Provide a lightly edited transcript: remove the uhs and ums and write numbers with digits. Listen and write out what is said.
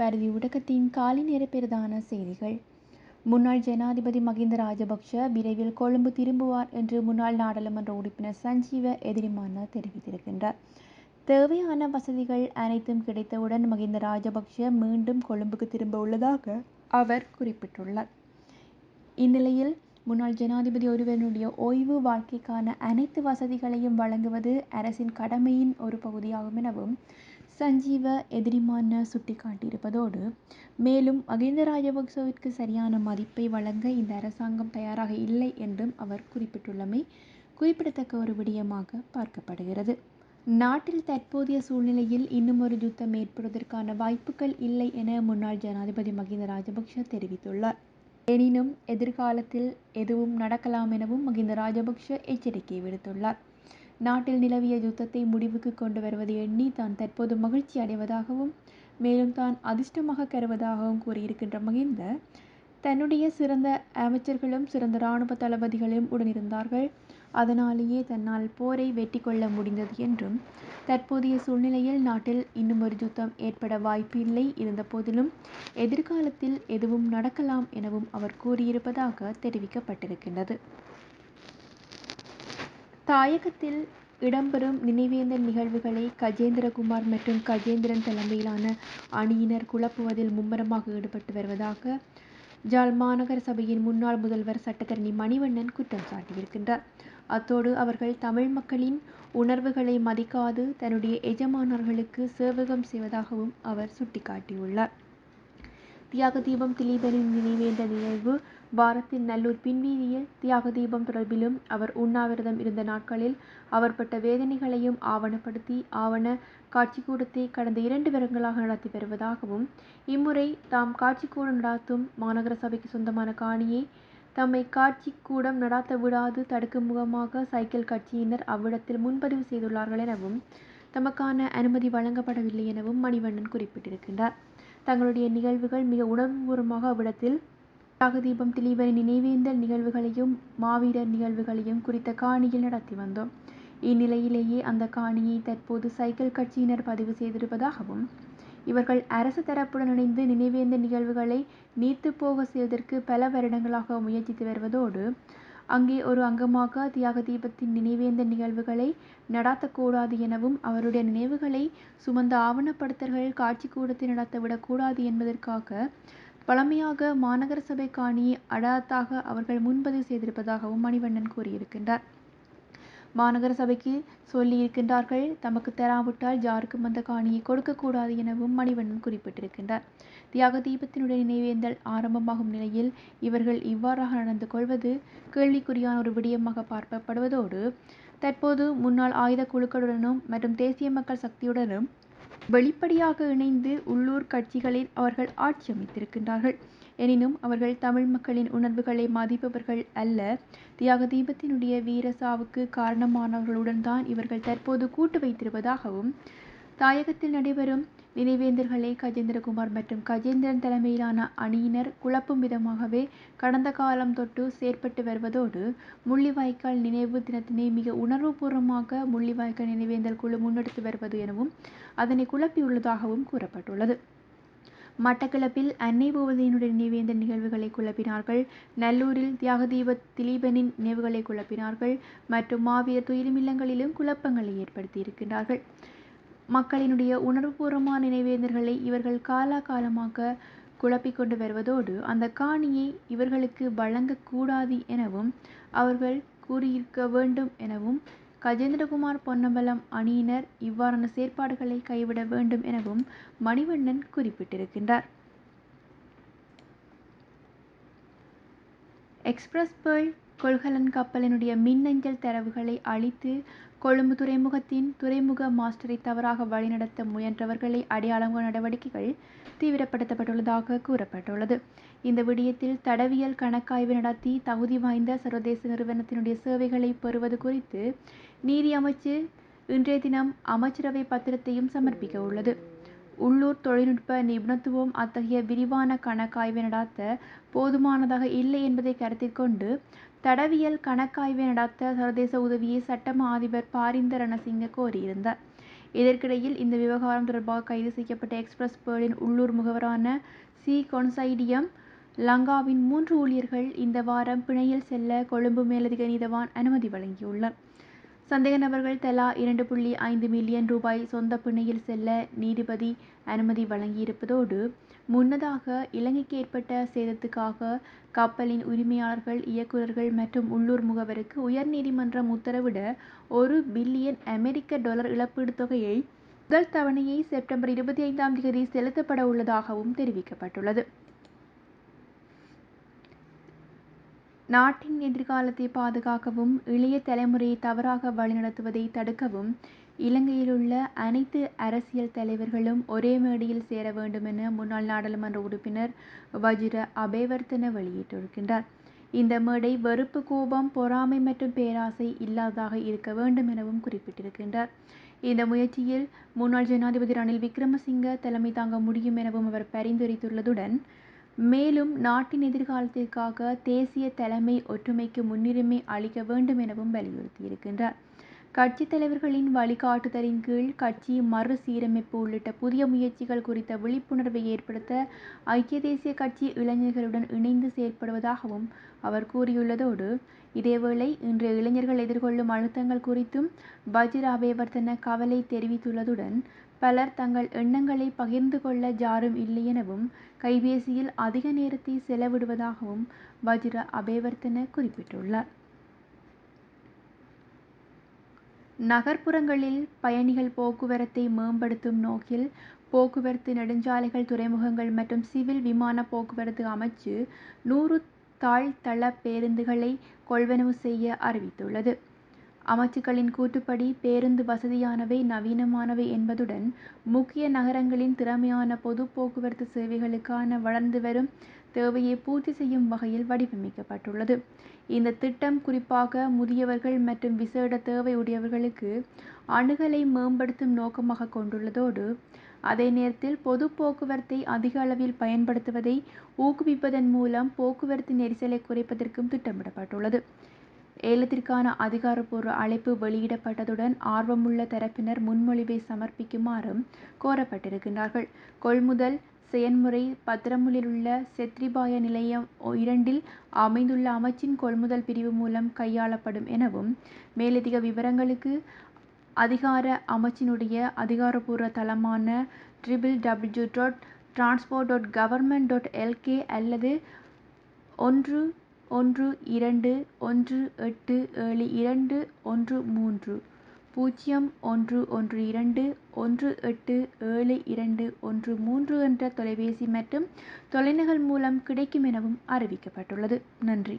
பரதி ஊடகத்தின் காலை நேர பிரதான செய்திகள். முன்னாள் ஜனாதிபதி மகிந்த ராஜபக்ஷ விரைவில் கொழும்பு திரும்புவார் என்று முன்னாள் நாடாளுமன்ற உறுப்பினர் சஞ்சீவ எதிரிமான தெரிவித்திருக்கின்றார். தேவையான வசதிகள் அனைத்தும் கிடைத்தவுடன் மகிந்த ராஜபக்ஷ மீண்டும் கொழும்புக்கு திரும்ப உள்ளதாக அவர் குறிப்பிட்டுள்ளார். இந்நிலையில் முன்னாள் ஜனாதிபதி ஒருவருடைய ஓய்வு வாழ்க்கைக்கான அனைத்து வசதிகளையும் வழங்குவது அரசின் கடமையின் ஒரு பகுதியாகும் எனவும் சஞ்சீவ எதிரிமான சுட்டிக்காட்டியிருப்பதோடு மேலும் மகிந்த ராஜபக்சவிற்கு சரியான மதிப்பை வழங்க இந்த அரசாங்கம் தயாராக இல்லை என்றும் அவர் குறிப்பிட்டுள்ளமை குறிப்பிடத்தக்க ஒரு விடயமாக பார்க்கப்படுகிறது. நாட்டில் தற்போதைய சூழ்நிலையில் இன்னும் ஒரு யுத்தம் ஏற்படுவதற்கான வாய்ப்புகள் இல்லை என முன்னாள் ஜனாதிபதி மகிந்த ராஜபக்ஷ தெரிவித்துள்ளார். எனினும் எதிர்காலத்தில் எதுவும் நடக்கலாம் எனவும் மகிந்த ராஜபக்ஷ எச்சரிக்கை விடுத்துள்ளார். நாட்டில் நிலவிய யுத்தத்தை முடிவுக்கு கொண்டு வருவதை எண்ணி தான் தற்போது மகிழ்ச்சி அடைவதாகவும் மேலும் தான் அதிர்ஷ்டமாக கருவதாகவும் கூறியிருக்கின்ற மகிந்த தன்னுடைய சிறந்த அமைச்சர்களும் சிறந்த இராணுவ தளபதிகளும் உடனிருந்தார்கள், அதனாலேயே தன்னால் போரை வெற்றி கொள்ள முடிந்தது என்றும் தற்போதைய சூழ்நிலையில் நாட்டில் இன்னும் ஒரு யுத்தம் ஏற்பட வாய்ப்பு இல்லை, இருந்த போதிலும் எதிர்காலத்தில் எதுவும் நடக்கலாம் எனவும் அவர் கூறியிருப்பதாக தெரிவிக்கப்பட்டிருக்கின்றது. தாயகத்தில் இடம்பெறும் நினைவேந்தல் நிகழ்வுகளை கஜேந்திரகுமார் மற்றும் கஜேந்திரன் தலைமையிலான அணியினர் குழப்புவதில் மும்முரமாக ஈடுபட்டு வருவதாக ஜாழ் மாநகர சபையின் முன்னாள் முதல்வர் சட்டத்தரணி மணிவண்ணன் குற்றம் சாட்டியிருக்கின்றார். அத்தோடு அவர்கள் தமிழ் மக்களின் உணர்வுகளை மதிக்காது தன்னுடைய எஜமானர்களுக்கு சேவகம் செய்வதாகவும் அவர் சுட்டிக்காட்டியுள்ளார். தியாக தீபம் திலீபனின் நினைவேந்தல் நிகழ்வு வாரத்தில் நல்லூர் பின்வீதியில் தியாக தீபம் தொடர்பிலும் அவர் உண்ணாவிரதம் இருந்த நாட்களில் அவர் பட்ட வேதனைகளையும் ஆவணப்படுத்தி ஆவண காட்சிக்கூடத்தை கடந்த 2 வருடங்களாக நடத்தி வருவதாகவும் இம்முறை தாம் காட்சிக்கூடம் நடாத்தும் மாநகர சபைக்கு சொந்தமான காணியை தம்மை காட்சிக்கூடம் நடாத்த விடாது தடுக்கும் முகமாக சைக்கிள் கட்சியினர் அவ்விடத்தில் முன்பதிவு செய்துள்ளார்கள் எனவும் தமக்கான அனுமதி வழங்கப்படவில்லை எனவும் மணிவண்ணன் குறிப்பிட்டிருக்கின்றார். தங்களுடைய நிகழ்வுகள் மிக உணர்வுபூர்வமாக அவ்விடத்தில் தியாக தீபம் திலீபனின் நினைவேந்தல் நிகழ்வுகளையும் மாவீரர் நிகழ்வுகளையும் குறித்த காணியில் நடத்தி வந்தோம். இந்நிலையிலேயே அந்த காணியை தற்போது சைக்கிள் கட்சியினர் பதிவு செய்திருப்பதாகவும் இவர்கள் அரசு தரப்புடன் இணைந்து நினைவேந்தல் நிகழ்வுகளை நீர்த்து போக செய்வதற்கு பல வருடங்களாக முயற்சித்து வருவதோடு அங்கே ஒரு அங்கமாக தியாக தீபத்தின் நினைவேந்தல் நிகழ்வுகளை நடாத்தக்கூடாது எனவும் அவருடைய நினைவுகளை சுமந்த ஆவணப்படுத்தல்கள் காட்சிக்கூடத்தை நடத்தவிடக்கூடாது என்பதற்காக பழமையாக மாநகர சபை காணியை அடாத்தாக அவர்கள் முன்பதிவு செய்திருப்பதாகவும் மணிவண்ணன் கூறியிருக்கின்றார். மாநகர சபைக்கு சொல்லியிருக்கின்றார்கள், தமக்கு தராவிட்டால் யாருக்கும் அந்த காணியை கொடுக்கக்கூடாது எனவும் மணிவண்ணன் குறிப்பிட்டிருக்கின்றார். தியாக தீபத்தினுடைய நினைவேந்தல் ஆரம்பமாகும் நிலையில் இவர்கள் இவ்வாறாக நடந்து கொள்வது கேள்விக்குறியான ஒரு விடயமாக பார்க்கப்படுவதோடு தற்போது முன்னாள் ஆயுத குழுக்களுடனும் மற்றும் தேசிய மக்கள் சக்தியுடனும் வெளிப்படையாக இணைந்து உள்ளூர் கட்சிகளில் அவர்கள் ஆட்சி அமைத்திருக்கின்றார்கள். எனினும் அவர்கள் தமிழ் மக்களின் உணர்வுகளை மதிப்பவர்கள் அல்ல. தியாக தீபத்தினுடைய வீர சாவுக்கு காரணமானவர்களுடன் தான் இவர்கள் தற்போது கூட்டு வைத்திருப்பதாகவும் தாயகத்தில் நடைபெறும் நினைவேந்தல்களை கஜேந்திரகுமார் மற்றும் கஜேந்திரன் தலைமையிலான அணியினர் குழப்பும் விதமாகவே கடந்த காலம் தொட்டு செயற்பட்டு வருவதோடு முள்ளிவாய்க்கால் நினைவு தினத்தினை மிக உணர்வுபூர்வமாக முள்ளிவாய்க்கால் நினைவேந்தல் குழு முன்னெடுத்து வருவது எனவும் அதனை குழப்பியுள்ளதாகவும் கூறப்பட்டுள்ளது. மட்டக்களப்பில் அன்னை பூவதியினுடைய நினைவேந்தல் நிகழ்வுகளை குழப்பினார்கள், நல்லூரில் தியாக தீப திலீபனின் நினைவுகளை குழப்பினார்கள் மற்றும் மாவீரர் துயிலுமில்லங்களிலும் குழப்பங்களை ஏற்படுத்தி இருக்கின்றார்கள். மக்களினுடைய உணர்வுபூர்வமான நினைவேந்தல்களை இவர்கள் காலாகாலமாக குழப்பிக்கொண்டு வருவதோடு அந்த காணியை இவர்களுக்கு வழங்கக்கூடாது எனவும் அவர்கள் கூறியிருக்க வேண்டும் எனவும் கஜேந்திரகுமார் பொன்னம்பலம் அணியினர் இவ்வாறான செயற்பாடுகளை கைவிட வேண்டும் எனவும் மணிவண்ணன் குறிப்பிட்டிருக்கின்றார். எக்ஸ்பிரஸ் பேர்ல் கொள்கலன் கப்பலினுடைய மின்னஞ்சல் தரவுகளை அளித்து கொழும்பு துறைமுகத்தின் துறைமுக மாஸ்டரை தவறாக வழிநடத்த முயன்றவர்களை அடையாளம் நடவடிக்கைகள் தீவிரப்படுத்தப்பட்டுள்ளதாக கூறப்பட்டுள்ளது. இந்த விடயத்தில் தடவியல் கணக்காய்வு நடத்தி தகுதி வாய்ந்த சர்வதேச நிறுவனத்தினுடைய சேவைகளை பெறுவது குறித்து நீதி அமைச்சு இன்றைய தினம் அமைச்சரவை பத்திரத்தையும் சமர்ப்பிக்க உள்ளது. உள்ளூர் தொழில்நுட்ப நிபுணத்துவம் அத்தகைய விரிவான கணக்காய்வை நடாத்த போதுமானதாக இல்லை என்பதை கருத்தில் கொண்டு தடவியல் கணக்காய்வை நடாத்த சர்வதேச உதவியை சட்டமா அதிபர் பாரிந்த ரணசிங்க கோரியிருந்தார். இதற்கிடையில் இந்த விவகாரம் தொடர்பாக கைது செய்யப்பட்ட எக்ஸ்பிரஸ் பேர்லின் உள்ளூர் முகவரான சி கொன்சைடியம் லங்காவின் 3 ஊழியர்கள் இந்த வாரம் பிணையில் செல்ல கொழும்பு மேலதிக நீதவான் அனுமதி வழங்கியுள்ளார். சந்தேக நபர்கள் தலா 2.5 மில்லியன் ரூபாய் சொந்த பிணையில் செல்ல நீதிபதி அனுமதி வழங்கியிருப்பதோடு முன்னதாக இலங்கைக்கு ஏற்பட்ட சேதத்துக்காக கப்பலின் உரிமையாளர்கள், இயக்குநர்கள் மற்றும் உள்ளூர் முகவருக்கு உயர்நீதிமன்றம் உத்தரவிட $1 பில்லியன் இழப்பீட்டுத் தொகையை முதல் தவணையை செப்டம்பர் 25 செலுத்தப்பட உள்ளதாகவும் தெரிவிக்கப்பட்டுள்ளது. நாட்டின் எதிர்காலத்தை பாதுகாக்கவும் இளைய தலைமுறையை தவறாக வழிநடத்துவதை தடுக்கவும் இலங்கையிலுள்ள அனைத்து அரசியல் தலைவர்களும் ஒரே மேடையில் சேர வேண்டும் என முன்னாள் நாடாளுமன்ற உறுப்பினர் வஜிர அபேவர்த்தன வெளியிட்டிருக்கின்றார். இந்த மேடை வெறுப்பு, கோபம், பொறாமை மற்றும் பேராசை இல்லாததாக இருக்க வேண்டும் எனவும் குறிப்பிட்டிருக்கின்றார். இந்த முயற்சியில் முன்னாள் ஜனாதிபதி ரணில் விக்ரமசிங்க தலைமை தாங்க முடியும் எனவும் அவர் பரிந்துரைத்துள்ளதுடன் மேலும் நாட்டின் எதிர்காலத்திற்காக தேசிய தலைமை ஒற்றுமைக்கு முன்னுரிமை அளிக்க வேண்டும் எனவும் வலியுறுத்தியிருக்கின்றார். கட்சித் தலைவர்களின் வழிகாட்டுதலின் கீழ் கட்சி மறுசீரமைப்பு உள்ளிட்ட புதிய முயற்சிகள் குறித்த விழிப்புணர்வை ஏற்படுத்த ஐக்கிய தேசிய கட்சி இளைஞர்களுடன் இணைந்து செயற்படுவதாகவும் அவர் கூறியுள்ளதோடு இதேவேளை இன்றைய இளைஞர்கள் எதிர்கொள்ளும் அழுத்தங்கள் குறித்தும் வஜிர அபேவர்த்தன கவலை தெரிவித்துள்ளதுடன் பலர் தங்கள் எண்ணங்களை பகிர்ந்து கொள்ள யாரும் இல்லை எனவும் கைபேசியில் அதிக நேரத்தை செலவிடுவதாகவும் வஜிர அபேவர்த்தன குறிப்பிட்டுள்ளார். நகர்ப்புறங்களில் பயணிகள் போக்குவரத்தை மேம்படுத்தும் நோக்கில் போக்குவரத்து, நெடுஞ்சாலைகள், துறைமுகங்கள் மற்றும் சிவில் விமான போக்குவரத்து அமைச்சு 100 தாழ்தள பேருந்துகளை கொள்வனவு செய்ய அறிவித்துள்ளது. அமைச்சுக்களின் கூற்றுப்படி பேருந்து வசதியானவை, நவீனமானவை என்பதுடன் முக்கிய நகரங்களின் திறமையான பொது போக்குவரத்து சேவைகளுக்கான வளர்ந்து வரும் தேவையை பூர்த்தி செய்யும் வகையில் வடிவமைக்கப்பட்டுள்ளது. இந்த திட்டம் குறிப்பாக முதியவர்கள் மற்றும் விசேட தேவை உடையவர்களுக்கு அணுகலை மேம்படுத்தும் நோக்கமாக கொண்டுள்ளதோடு அதே நேரத்தில் பொது போக்குவரத்தை அதிக அளவில் பயன்படுத்துவதை ஊக்குவிப்பதன் மூலம் போக்குவரத்து நெரிசலை குறைப்பதற்கும் திட்டமிடப்பட்டுள்ளது. ஏலத்திற்கான அதிகாரப்பூர்வ அழைப்பு வெளியிடப்பட்டதுடன் ஆர்வமுள்ள தரப்பினர் முன்மொழிவை சமர்ப்பிக்குமாறும் கோரப்பட்டிருக்கிறார்கள். கொள்முதல் செயன்முறை பத்திரமுலில் உள்ள செத்ரிபாய நிலையம் 2 அமைந்துள்ள அமைச்சின் கொள்முதல் பிரிவு மூலம் கையாளப்படும் எனவும் மேலதிக விவரங்களுக்கு அதிகார அமைச்சினுடைய அதிகாரப்பூர்வ தளமான www.transport.government.lk அல்லது 112187213 0112187213 என்ற தொலைபேசி மற்றும் தொலைநகல் மூலம் கிடைக்கும் எனவும் அறிவிக்கப்பட்டுள்ளது. நன்றி.